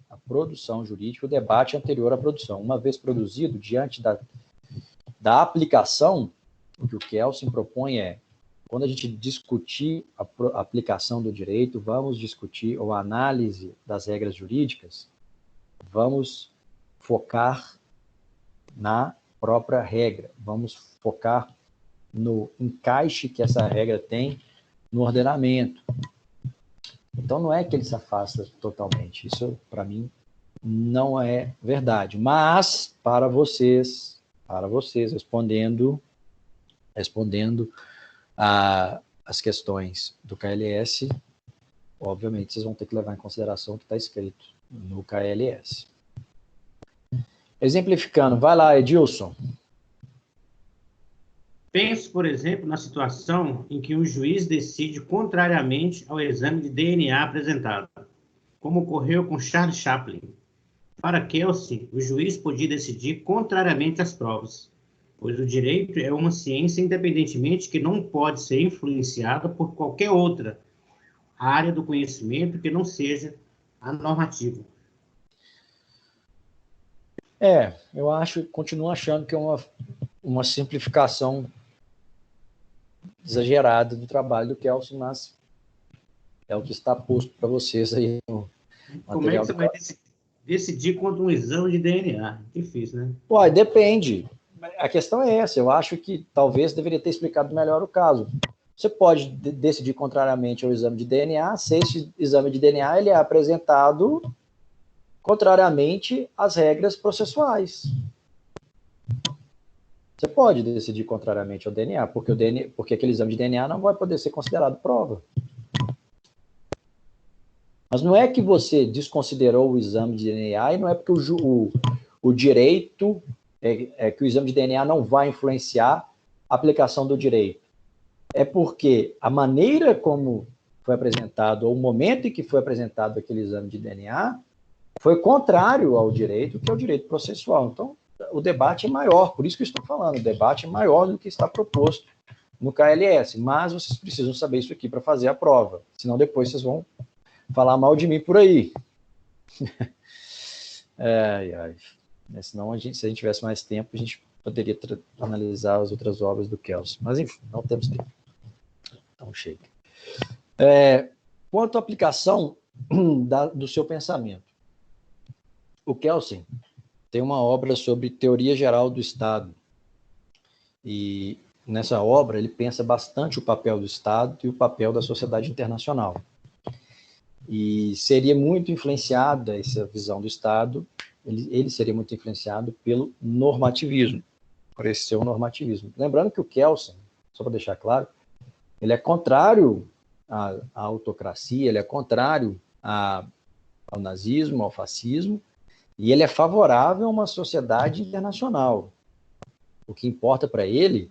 A produção jurídica, o debate anterior à produção. Uma vez produzido, diante da aplicação, o que o Kelsen propõe é, quando a gente discutir a aplicação do direito, vamos discutir a análise das regras jurídicas, vamos focar na própria regra, vamos focar no encaixe que essa regra tem no ordenamento. Então, não é que ele se afasta totalmente. Isso, para mim, não é verdade. Mas, para vocês respondendo as questões do KLS, obviamente, vocês vão ter que levar em consideração o que está escrito no KLS. Exemplificando, vai lá, Edilson. Pense, por exemplo, na situação em que um juiz decide contrariamente ao exame de DNA apresentado, como ocorreu com Charles Chaplin. Para Kelsen, o juiz podia decidir contrariamente às provas, pois o direito é uma ciência independentemente que não pode ser influenciada por qualquer outra área do conhecimento que não seja a normativa. Eu continuo achando que é uma simplificação exagerada do trabalho do Kelsen, mas é o que está posto para vocês aí no material. Como é que você vai decidir contra um exame de DNA? Difícil, né? Ué, depende. A questão é essa. Eu acho que talvez deveria ter explicado melhor o caso. Você pode decidir contrariamente ao exame de DNA, se esse exame de DNA ele é apresentado contrariamente às regras processuais. Você pode decidir contrariamente ao DNA, porque aquele exame de DNA não vai poder ser considerado prova. Mas não é que você desconsiderou o exame de DNA e não é porque o direito é que o exame de DNA não vai influenciar a aplicação do direito. É porque a maneira como foi apresentado, ou o momento em que foi apresentado aquele exame de DNA, foi contrário ao direito, que é o direito processual. Então, o debate é maior, por isso que eu estou falando, o debate é maior do que está proposto no KLS, mas vocês precisam saber isso aqui para fazer a prova, senão depois vocês vão falar mal de mim por aí. Senão, se a gente tivesse mais tempo, a gente poderia analisar as outras obras do Kelsen. Mas, enfim, não temos tempo. Então, chega. Quanto à aplicação do seu pensamento, o Kelsen tem uma obra sobre teoria geral do Estado. E nessa obra ele pensa bastante o papel do Estado e o papel da sociedade internacional. E seria muito influenciada essa visão do Estado, ele seria muito influenciado pelo normativismo, por esse seu normativismo. Lembrando que o Kelsen, só para deixar claro, ele é contrário à autocracia, ele é contrário ao nazismo, ao fascismo, e ele é favorável a uma sociedade internacional. O que importa para ele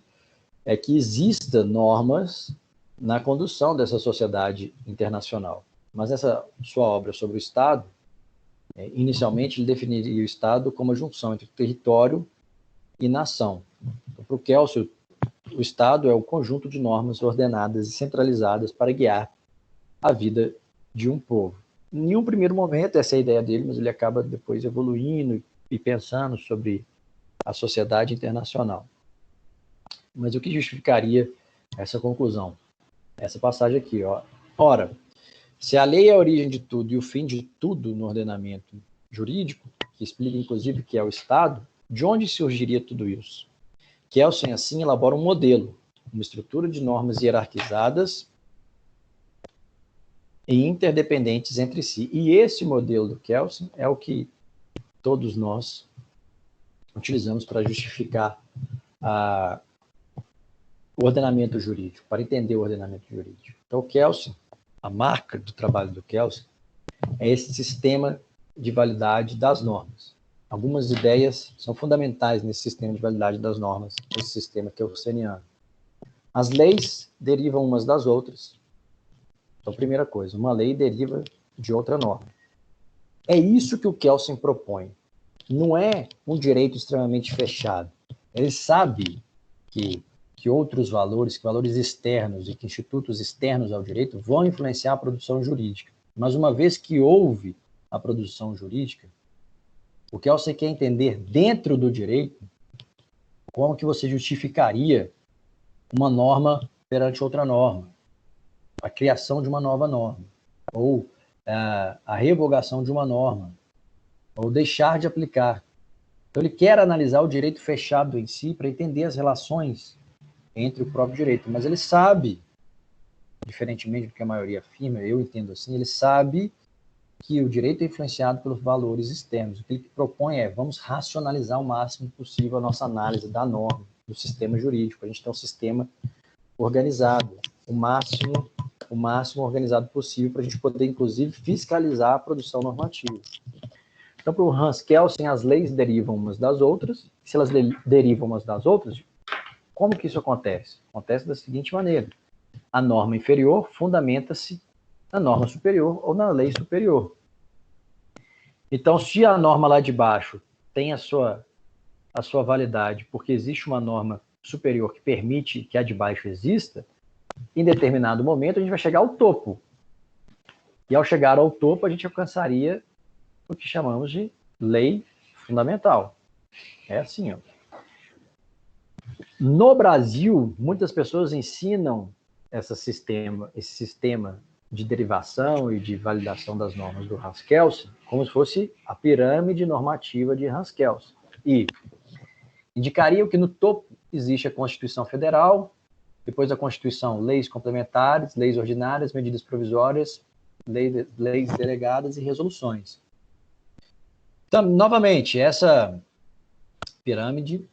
é que exista normas na condução dessa sociedade internacional. Mas essa sua obra sobre o Estado, inicialmente ele definiria o Estado como a junção entre território e nação. Então, para o Kelsen, o Estado é o conjunto de normas ordenadas e centralizadas para guiar a vida de um povo. Em um primeiro momento, essa é a ideia dele, mas ele acaba depois evoluindo e pensando sobre a sociedade internacional. Mas o que justificaria essa conclusão? Essa passagem aqui, ó. Ora, se a lei é a origem de tudo e o fim de tudo no ordenamento jurídico, que explica inclusive o que é o Estado, de onde surgiria tudo isso? Kelsen, assim, elabora um modelo, uma estrutura de normas hierarquizadas e interdependentes entre si. E esse modelo do Kelsen é o que todos nós utilizamos para justificar o ordenamento jurídico, para entender o ordenamento jurídico. Então, o Kelsen, a marca do trabalho do Kelsen, é esse sistema de validade das normas. Algumas ideias são fundamentais nesse sistema de validade das normas, esse sistema kelseniano. As leis derivam umas das outras. Então, primeira coisa, uma lei deriva de outra norma. É isso que o Kelsen propõe. Não é um direito extremamente fechado. Ele sabe que outros valores, que valores externos e que institutos externos ao direito vão influenciar a produção jurídica. Mas uma vez que houve a produção jurídica, o que você quer entender dentro do direito, como que você justificaria uma norma perante outra norma, a criação de uma nova norma, ou a revogação de uma norma, ou deixar de aplicar. Então ele quer analisar o direito fechado em si para entender as relações entre o próprio direito, mas ele sabe, diferentemente do que a maioria afirma, eu entendo assim, ele sabe que o direito é influenciado pelos valores externos. O que ele propõe é, vamos racionalizar o máximo possível a nossa análise da norma, do sistema jurídico. A gente tem um sistema organizado, o máximo organizado possível, para a gente poder, inclusive, fiscalizar a produção normativa. Então, para o Hans Kelsen, as leis derivam umas das outras. Se elas derivam umas das outras, como que isso acontece? Acontece da seguinte maneira. A norma inferior fundamenta-se na norma superior ou na lei superior. Então, se a norma lá de baixo tem a sua validade porque existe uma norma superior que permite que a de baixo exista, em determinado momento a gente vai chegar ao topo. E ao chegar ao topo, a gente alcançaria o que chamamos de lei fundamental. É assim, ó. No Brasil, muitas pessoas ensinam esse sistema de derivação e de validação das normas do Hans Kelsen como se fosse a pirâmide normativa de Hans Kelsen. E indicariam que no topo existe a Constituição Federal, depois da Constituição, leis complementares, leis ordinárias, medidas provisórias, leis delegadas e resoluções. Então, novamente, essa pirâmide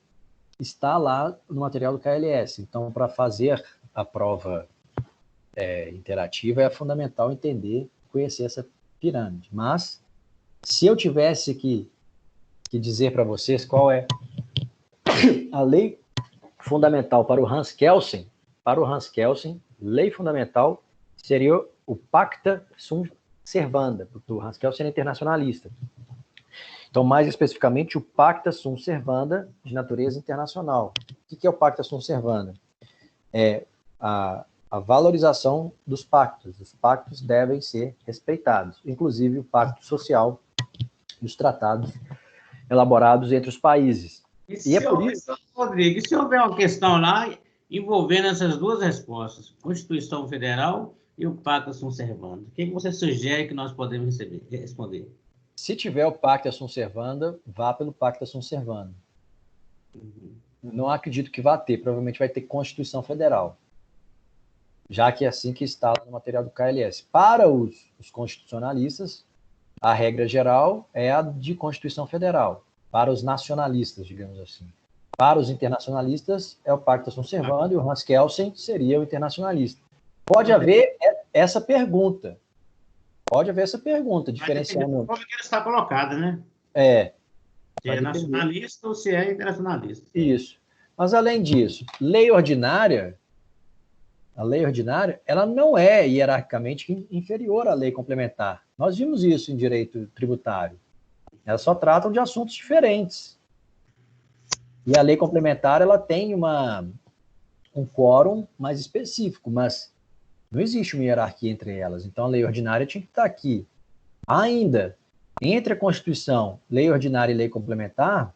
está lá no material do KLS. Então, para fazer a prova interativa, é fundamental entender, conhecer essa pirâmide. Mas, se eu tivesse que dizer para vocês qual é a lei fundamental para o Hans Kelsen, lei fundamental seria o Pacta Sunt Servanda, do Hans Kelsen internacionalista. Então, mais especificamente, o Pacta Sunt Servanda de natureza internacional. O que é o Pacta Sunt Servanda? É a valorização dos pactos. Os pactos devem ser respeitados, inclusive o pacto social e os tratados elaborados entre os países. E é por isso... Rodrigo, e se houver uma questão lá envolvendo essas duas respostas, Constituição Federal e o pacta sunt servanda? O que você sugere que nós podemos responder? Se tiver o pacta sunt servanda, vá pelo pacta sunt servanda. Não acredito que vá ter, provavelmente vai ter Constituição Federal, já que é assim que está no material do KLS. Para os constitucionalistas, a regra geral é a de Constituição Federal. Para os nacionalistas, digamos assim. Para os internacionalistas, é o pacta sunt servanda e o Hans Kelsen seria o internacionalista. Pode haver essa pergunta. Diferenciando. Como que ele está colocado, né? Se é nacionalista ou se é internacionalista. Isso. Mas, além disso, a lei ordinária, ela não é hierarquicamente inferior à lei complementar. Nós vimos isso em direito tributário. Elas só tratam de assuntos diferentes. E a lei complementar, ela tem um quórum mais específico, mas não existe uma hierarquia entre elas. Então, a lei ordinária tinha que estar aqui. Ainda, entre a Constituição, lei ordinária e lei complementar,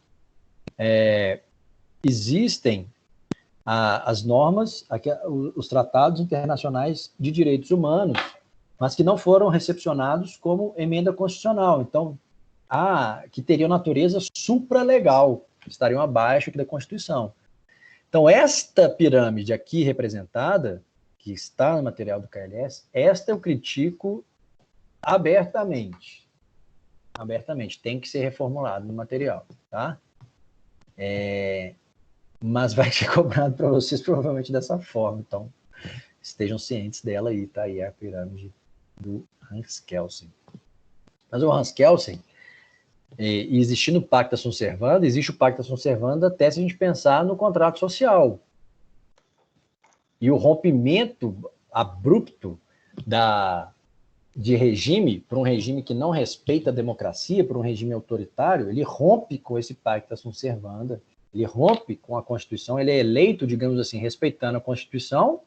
existem as normas, os tratados internacionais de direitos humanos, mas que não foram recepcionados como emenda constitucional. Então, que teriam natureza supralegal, estariam abaixo aqui da Constituição. Então, esta pirâmide aqui representada, que está no material do KLS, esta eu critico abertamente. Tem que ser reformulado no material, tá? Mas vai ser cobrado para vocês provavelmente dessa forma, então estejam cientes dela aí, tá? Aí é a pirâmide do Hans Kelsen. Mas o Hans Kelsen, existindo o pacta sunt servanda, existe o pacta sunt servanda até se a gente pensar no contrato social. E o rompimento abrupto de regime, para um regime que não respeita a democracia, para um regime autoritário, ele rompe com esse pacta sunt servanda, ele rompe com a Constituição, ele é eleito, digamos assim, respeitando a Constituição,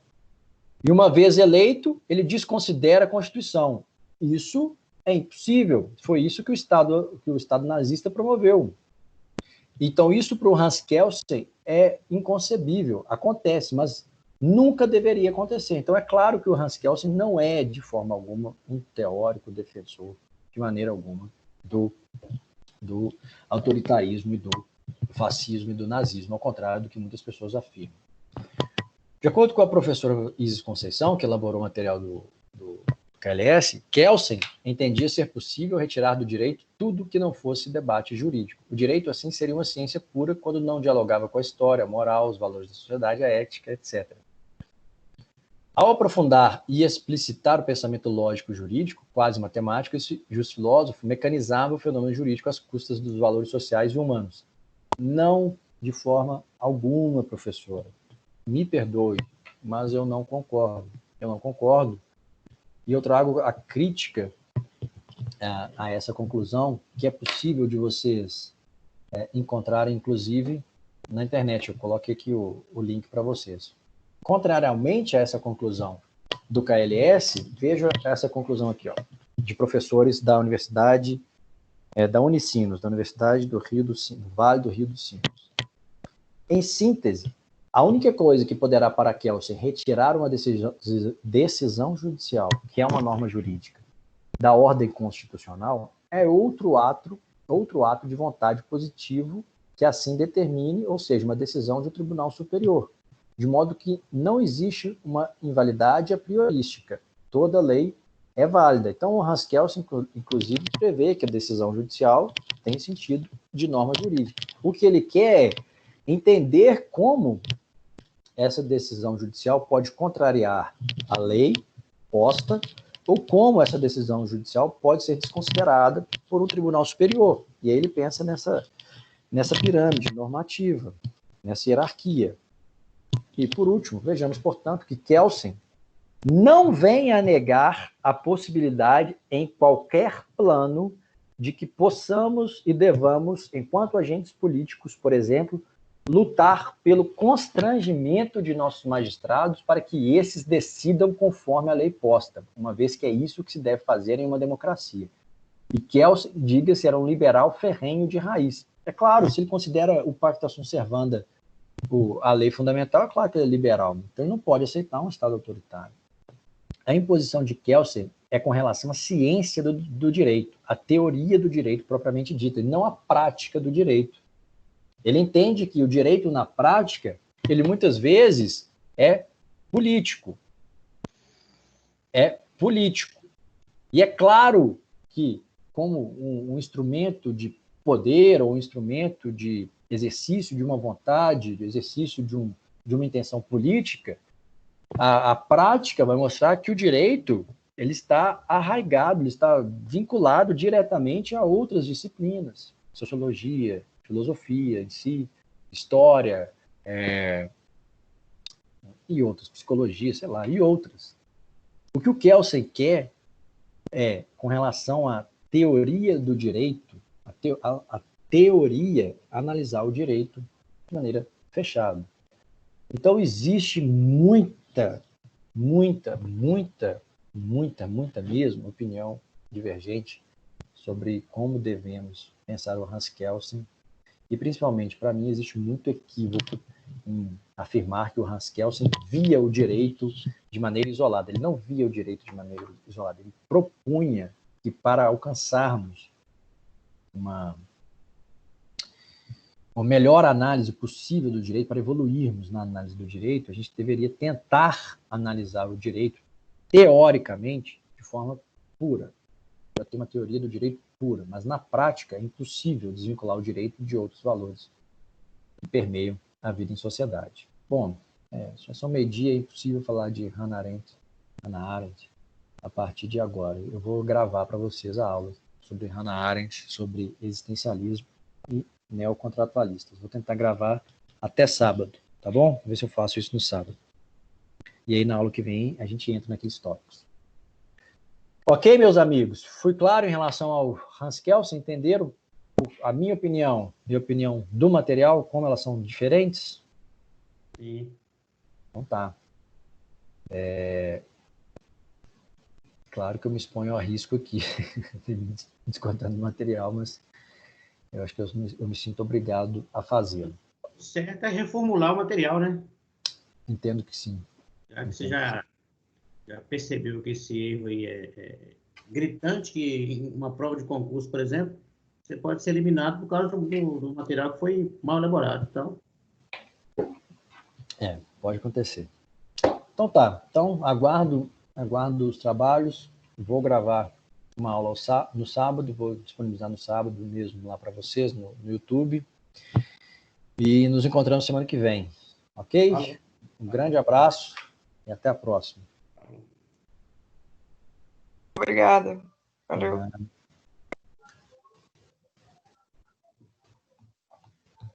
e uma vez eleito, ele desconsidera a Constituição. Isso é impossível. Foi isso que o Estado nazista promoveu. Então, isso para o Hans Kelsen é inconcebível. Acontece, mas nunca deveria acontecer. Então, é claro que o Hans Kelsen não é, de forma alguma, um teórico defensor, de maneira alguma, do autoritarismo e do fascismo e do nazismo, ao contrário do que muitas pessoas afirmam. De acordo com a professora Isis Conceição, que elaborou o material do KLS, Kelsen entendia ser possível retirar do direito tudo que não fosse debate jurídico. O direito, assim, seria uma ciência pura quando não dialogava com a história, a moral, os valores da sociedade, a ética, etc. Ao aprofundar e explicitar o pensamento lógico jurídico, quase matemático, esse justo filósofo mecanizava o fenômeno jurídico às custas dos valores sociais e humanos. Não de forma alguma, professora. Me perdoe, mas eu não concordo. E eu trago a crítica a essa conclusão, que é possível de vocês encontrarem, inclusive, na internet. Eu coloquei aqui o link para vocês. Contrariamente a essa conclusão do KLS, veja essa conclusão aqui, de professores da Universidade da Unicinos, da Universidade do Vale do Rio dos Sinos. Em síntese, a única coisa que poderá para Kelsen retirar uma decisão judicial, que é uma norma jurídica, da ordem constitucional, é outro ato de vontade positivo que assim determine, ou seja, uma decisão de um tribunal superior, de modo que não existe uma invalidade a priorística. Toda lei é válida. Então, o Hans Kelsen, inclusive, prevê que a decisão judicial tem sentido de norma jurídica. O que ele quer é entender como essa decisão judicial pode contrariar a lei posta ou como essa decisão judicial pode ser desconsiderada por um tribunal superior. E aí ele pensa nessa pirâmide normativa, nessa hierarquia. E, por último, vejamos, portanto, que Kelsen não vem a negar a possibilidade em qualquer plano de que possamos e devamos, enquanto agentes políticos, por exemplo, lutar pelo constrangimento de nossos magistrados para que esses decidam conforme a lei posta, uma vez que é isso que se deve fazer em uma democracia. E Kelsen, diga-se, era um liberal ferrenho de raiz. É claro, se ele considera o pacta sunt servanda a lei fundamental, é claro que ele é liberal, então ele não pode aceitar um Estado autoritário. A imposição de Kelsen é com relação à ciência do direito, a teoria do direito propriamente dita, e não a prática do direito. Ele entende que o direito na prática, ele muitas vezes é político. É político. E é claro que, como um instrumento de poder ou um instrumento de exercício de uma vontade, de exercício de uma intenção política, a prática vai mostrar que o direito ele está arraigado, ele está vinculado diretamente a outras disciplinas, sociologia, filosofia em si, história, e outras, psicologia, sei lá, e outras. O que o Kelsen quer é, com relação à teoria do direito, a teoria, analisar o direito de maneira fechada. Então, existe muita mesmo opinião divergente sobre como devemos pensar o Hans Kelsen. E, principalmente, para mim, existe muito equívoco em afirmar que o Hans Kelsen via o direito de maneira isolada. Ele não via o direito de maneira isolada. Ele propunha que, para alcançarmos uma melhor análise possível do direito, para evoluirmos na análise do direito, a gente deveria tentar analisar o direito teoricamente de forma pura, para ter uma teoria do direito pura, mas na prática é impossível desvincular o direito de outros valores que permeiam a vida em sociedade. Bom, já são meio-dia, é impossível falar de Hannah Arendt a partir de agora. Eu vou gravar para vocês a aula sobre Hannah Arendt, sobre existencialismo e neocontratualistas. Vou tentar gravar até sábado, tá bom? Vou ver se eu faço isso no sábado. E aí, na aula que vem, a gente entra naqueles tópicos. Ok, meus amigos? Fui claro em relação ao Hans Kelsen? Entenderam a minha opinião e a opinião do material, como elas são diferentes? Sim. Então tá. Claro que eu me exponho ao risco aqui, descontando o material, mas eu acho que eu me sinto obrigado a fazê-lo. O certo é reformular o material, né? Entendo que sim. Já que você já percebeu que esse erro aí é gritante, que em uma prova de concurso, por exemplo, você pode ser eliminado por causa do material que foi mal elaborado. Então, Pode acontecer. Então tá. Então, aguardo os trabalhos. Vou gravar uma aula no sábado, vou disponibilizar no sábado mesmo lá para vocês, no YouTube. E nos encontramos semana que vem. Ok? Falou. Um grande abraço e até a próxima. Obrigada. Valeu.